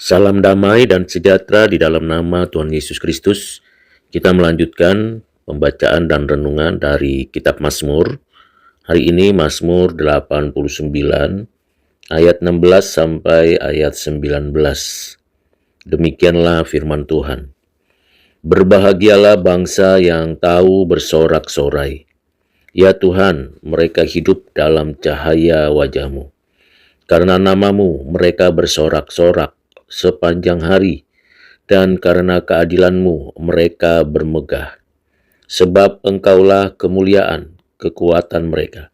Salam damai dan sejahtera di dalam nama Tuhan Yesus Kristus. Kita melanjutkan pembacaan dan renungan dari kitab Mazmur. Hari ini Mazmur 89 ayat 16 sampai ayat 19. Demikianlah firman Tuhan. Berbahagialah bangsa yang tahu bersorak-sorai. Ya Tuhan, mereka hidup dalam cahaya wajah-Mu. Karena nama-Mu mereka bersorak-sorak sepanjang hari, dan karena keadilan-Mu mereka bermegah. Sebab Engkaulah kemuliaan, kekuatan mereka,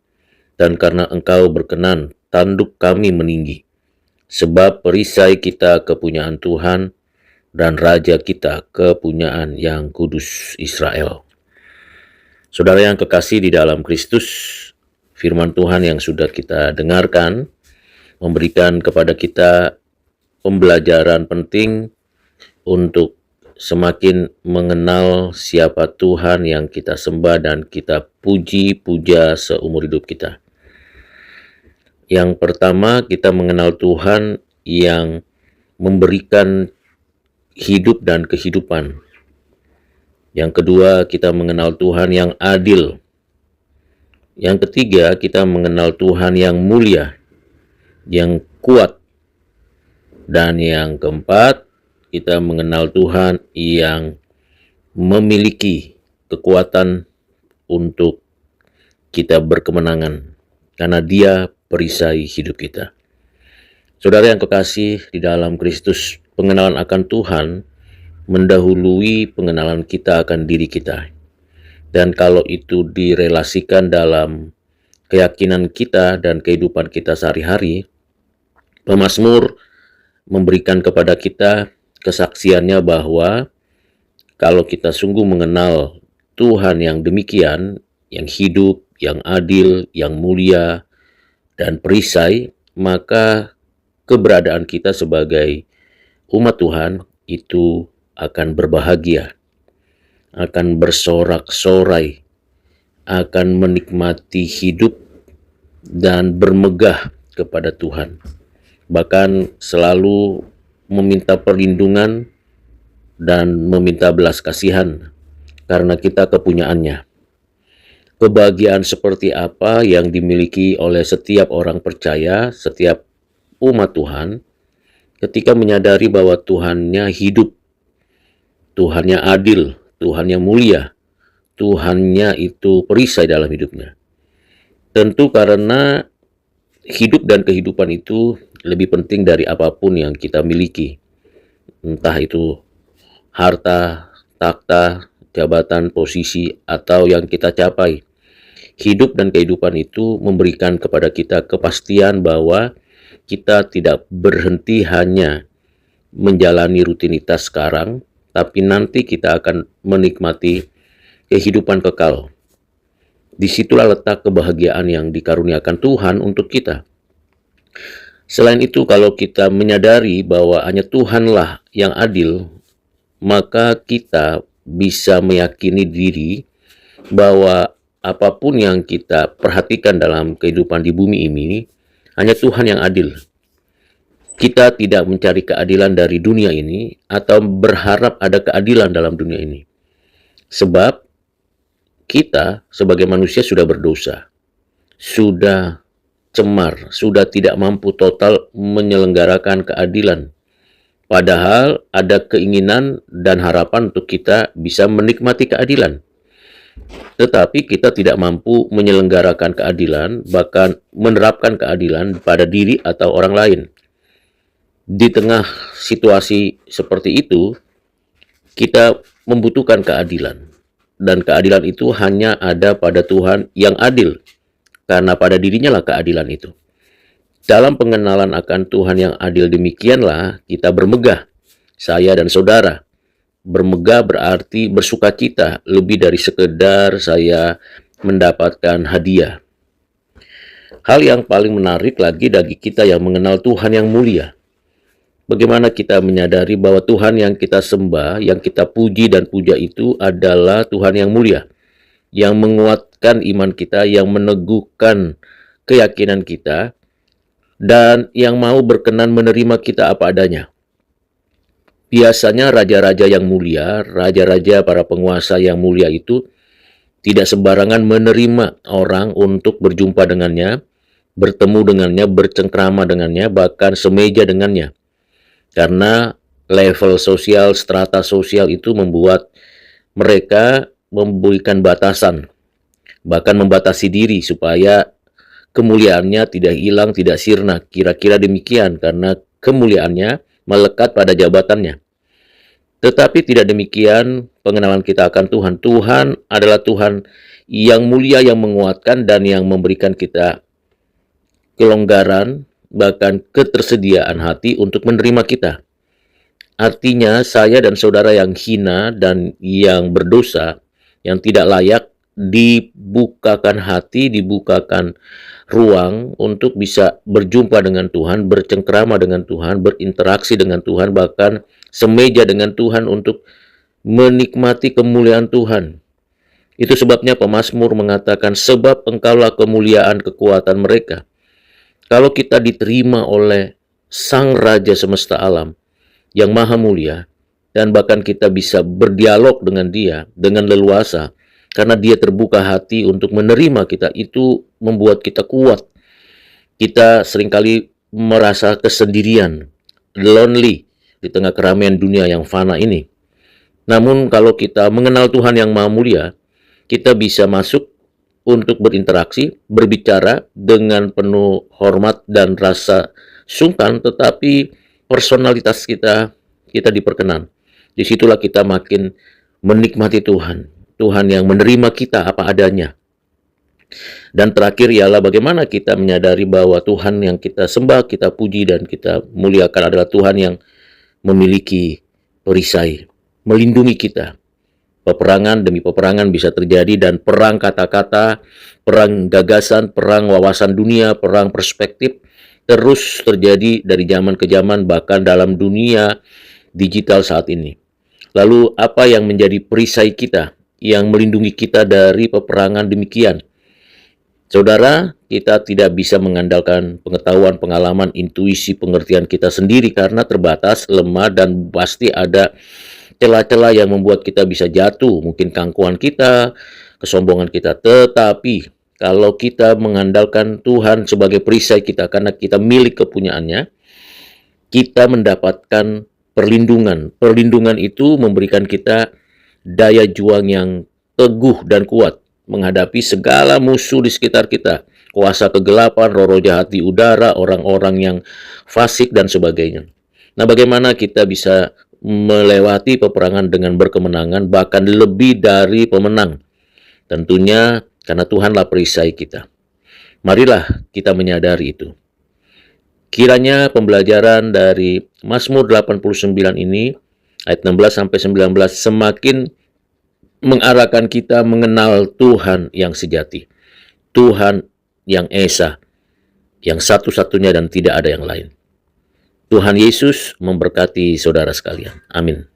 dan karena Engkau berkenan, tanduk kami meninggi. Sebab perisai kita kepunyaan Tuhan, dan Raja kita kepunyaan yang kudus Israel. Saudara yang kekasih di dalam Kristus, firman Tuhan yang sudah kita dengarkan memberikan kepada kita pembelajaran penting untuk semakin mengenal siapa Tuhan yang kita sembah dan kita puji-puja seumur hidup kita. Yang pertama, kita mengenal Tuhan yang memberikan hidup dan kehidupan. Yang kedua, kita mengenal Tuhan yang adil. Yang ketiga, kita mengenal Tuhan yang mulia, yang kuat. Dan yang keempat, kita mengenal Tuhan yang memiliki kekuatan untuk kita berkemenangan, karena Dia perisai hidup kita. Saudara yang kekasih di dalam Kristus, pengenalan akan Tuhan mendahului pengenalan kita akan diri kita. Dan kalau itu direlasikan dalam keyakinan kita dan kehidupan kita sehari-hari, pemazmur memberikan kepada kita kesaksiannya bahwa kalau kita sungguh mengenal Tuhan yang demikian, yang hidup, yang adil, yang mulia, dan perisai, maka keberadaan kita sebagai umat Tuhan itu akan berbahagia, akan bersorak-sorai, akan menikmati hidup dan bermegah kepada Tuhan. Bahkan selalu meminta perlindungan dan meminta belas kasihan karena kita kepunyaannya. Kebahagiaan seperti apa yang dimiliki oleh setiap orang percaya, setiap umat Tuhan, ketika menyadari bahwa Tuhannya hidup, Tuhannya adil, Tuhannya mulia, Tuhannya itu perisai dalam hidupnya. Tentu karena hidup dan kehidupan itu lebih penting dari apapun yang kita miliki. Entah itu harta, takhta, jabatan, posisi, atau yang kita capai. Hidup dan kehidupan itu memberikan kepada kita kepastian bahwa kita tidak berhenti hanya menjalani rutinitas sekarang, tapi nanti kita akan menikmati kehidupan kekal. Disitulah letak kebahagiaan yang dikaruniakan Tuhan untuk kita. Selain itu, kalau kita menyadari bahwa hanya Tuhanlah yang adil, maka kita bisa meyakini diri bahwa apapun yang kita perhatikan dalam kehidupan di bumi ini, hanya Tuhan yang adil. Kita tidak mencari keadilan dari dunia ini atau berharap ada keadilan dalam dunia ini. Sebab kita sebagai manusia sudah berdosa, sudah cemar, sudah tidak mampu total menyelenggarakan keadilan. Padahal ada keinginan dan harapan untuk kita bisa menikmati keadilan. Tetapi kita tidak mampu menyelenggarakan keadilan, bahkan menerapkan keadilan pada diri atau orang lain. Di tengah situasi seperti itu, kita membutuhkan keadilan. Dan keadilan itu hanya ada pada Tuhan yang adil, karena pada dirinya lah keadilan itu. Dalam pengenalan akan Tuhan yang adil demikianlah kita bermegah, saya dan saudara. Bermegah berarti bersukacita, lebih dari sekedar saya mendapatkan hadiah. Hal yang paling menarik lagi bagi kita yang mengenal Tuhan yang mulia. Bagaimana kita menyadari bahwa Tuhan yang kita sembah, yang kita puji dan puja itu adalah Tuhan yang mulia, yang menguatkan iman kita, yang meneguhkan keyakinan kita, dan yang mau berkenan menerima kita apa adanya. Biasanya raja-raja yang mulia, raja-raja para penguasa yang mulia itu tidak sembarangan menerima orang untuk berjumpa dengannya, bertemu dengannya, bercengkrama dengannya, bahkan semeja dengannya. Karena level sosial, strata sosial itu membuat mereka memberikan batasan, bahkan membatasi diri supaya kemuliaannya tidak hilang, tidak sirna. Kira-kira demikian, karena kemuliaannya melekat pada jabatannya. Tetapi tidak demikian pengenalan kita akan Tuhan. Tuhan adalah Tuhan yang mulia, yang menguatkan, dan yang memberikan kita kelonggaran, bahkan ketersediaan hati untuk menerima kita. Artinya saya dan saudara yang hina dan yang berdosa, yang tidak layak, dibukakan hati, dibukakan ruang untuk bisa berjumpa dengan Tuhan, bercengkrama dengan Tuhan, berinteraksi dengan Tuhan, bahkan semeja dengan Tuhan untuk menikmati kemuliaan Tuhan. Itu sebabnya pemazmur mengatakan, sebab engkaulah kemuliaan kekuatan mereka. Kalau kita diterima oleh Sang Raja semesta alam yang maha mulia, dan bahkan kita bisa berdialog dengan dia dengan leluasa, karena dia terbuka hati untuk menerima kita, itu membuat kita kuat. Kita seringkali merasa kesendirian, lonely, di tengah keramaian dunia yang fana ini. Namun kalau kita mengenal Tuhan yang maha mulia, kita bisa masuk untuk berinteraksi, berbicara dengan penuh hormat dan rasa sungkan, tetapi personalitas kita diperkenan. Disitulah kita makin menikmati Tuhan. Tuhan yang menerima kita apa adanya. Dan terakhir ialah bagaimana kita menyadari bahwa Tuhan yang kita sembah, kita puji, dan kita muliakan adalah Tuhan yang memiliki perisai, melindungi kita. Peperangan demi peperangan bisa terjadi, dan perang kata-kata, perang gagasan, perang wawasan dunia, perang perspektif terus terjadi dari zaman ke zaman, bahkan dalam dunia digital saat ini. Lalu apa yang menjadi perisai kita yang melindungi kita dari peperangan demikian? Saudara, kita tidak bisa mengandalkan pengetahuan, pengalaman, intuisi, pengertian kita sendiri karena terbatas, lemah, dan pasti ada celah-celah yang membuat kita bisa jatuh, mungkin keangkuhan kita, kesombongan kita. Tetapi kalau kita mengandalkan Tuhan sebagai perisai kita karena kita milik kepunyaannya, kita mendapatkan perlindungan. Perlindungan itu memberikan kita daya juang yang teguh dan kuat menghadapi segala musuh di sekitar kita, kuasa kegelapan, roh-roh jahat di udara, orang-orang yang fasik, dan sebagainya. Nah, bagaimana kita bisa melewati peperangan dengan berkemenangan, bahkan lebih dari pemenang? Tentunya karena Tuhanlah perisai kita. Marilah kita menyadari itu. Kiranya pembelajaran dari Mazmur 89 ini, ayat 16-19, semakin mengarahkan kita mengenal Tuhan yang sejati, Tuhan yang esa, yang satu-satunya dan tidak ada yang lain. Tuhan Yesus memberkati saudara sekalian. Amin.